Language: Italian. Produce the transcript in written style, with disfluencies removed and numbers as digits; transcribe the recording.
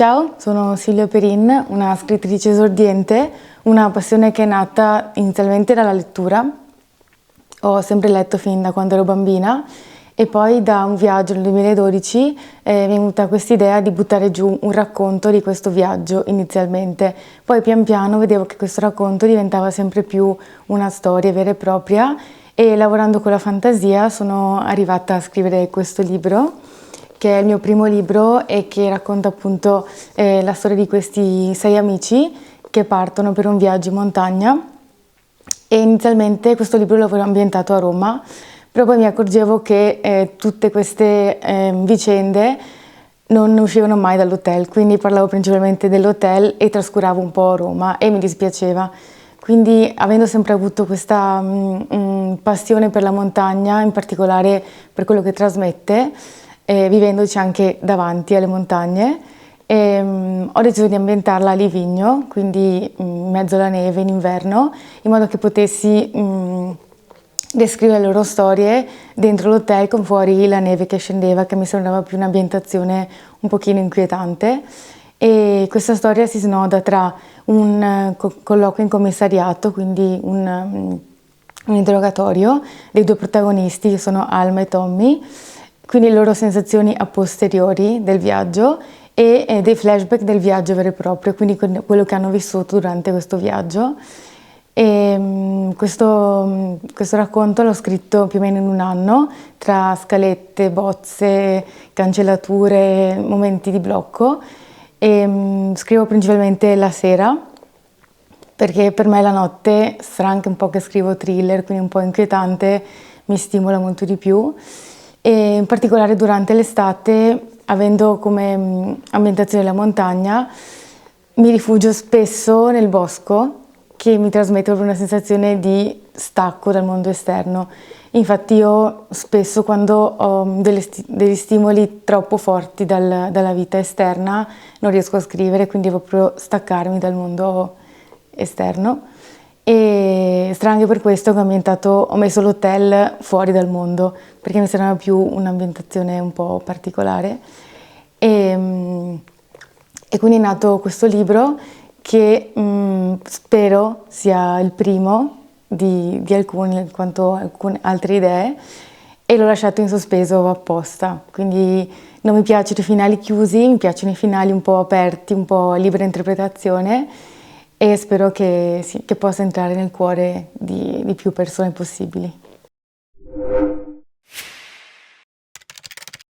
Ciao, sono Silvia Perin, una scrittrice esordiente, una passione che è nata inizialmente dalla lettura. Ho sempre letto fin da quando ero bambina e poi da un viaggio nel 2012 mi è venuta questa idea di buttare giù un racconto di questo viaggio inizialmente. Poi pian piano vedevo che questo racconto diventava sempre più una storia vera e propria e lavorando con la fantasia sono arrivata a scrivere questo libro, che è il mio primo libro e che racconta appunto la storia di questi 6 amici che partono per un viaggio in montagna. E inizialmente questo libro l'avevo ambientato a Roma, però poi mi accorgevo che tutte queste vicende non uscivano mai dall'hotel, quindi parlavo principalmente dell'hotel e trascuravo un po' Roma e mi dispiaceva. Quindi avendo sempre avuto questa passione per la montagna, in particolare per quello che trasmette, vivendoci anche davanti alle montagne, ho deciso di ambientarla a Livigno, quindi in mezzo alla neve in inverno, in modo che potessi descrivere le loro storie dentro l'hotel con fuori la neve che scendeva, che mi sembrava più un'ambientazione un pochino inquietante. E questa storia si snoda tra un colloquio in commissariato, quindi un interrogatorio dei 2 protagonisti, che sono Alma e Tommy, quindi le loro sensazioni a posteriori del viaggio e dei flashback del viaggio vero e proprio, quindi quello che hanno vissuto durante questo viaggio. E questo racconto l'ho scritto più o meno in un anno, tra scalette, bozze, cancellature, momenti di blocco. E scrivo principalmente la sera, perché per me la notte, sarà anche un po' che scrivo thriller, quindi un po' inquietante, mi stimola molto di più. E in particolare durante l'estate, avendo come ambientazione la montagna, mi rifugio spesso nel bosco, che mi trasmette proprio una sensazione di stacco dal mondo esterno. Infatti io spesso, quando ho degli stimoli troppo forti dalla vita esterna, non riesco a scrivere, quindi devo proprio staccarmi dal mondo esterno. E sarà anche per questo che ho messo l'hotel fuori dal mondo, perché mi sembrava più un'ambientazione un po' particolare. E quindi è nato questo libro che spero sia il primo di alcuni, in quanto alcune altre idee, e l'ho lasciato in sospeso apposta. Quindi non mi piacciono i finali chiusi, mi piacciono i finali un po' aperti, un po' libera interpretazione, e spero che possa entrare nel cuore di più persone possibili.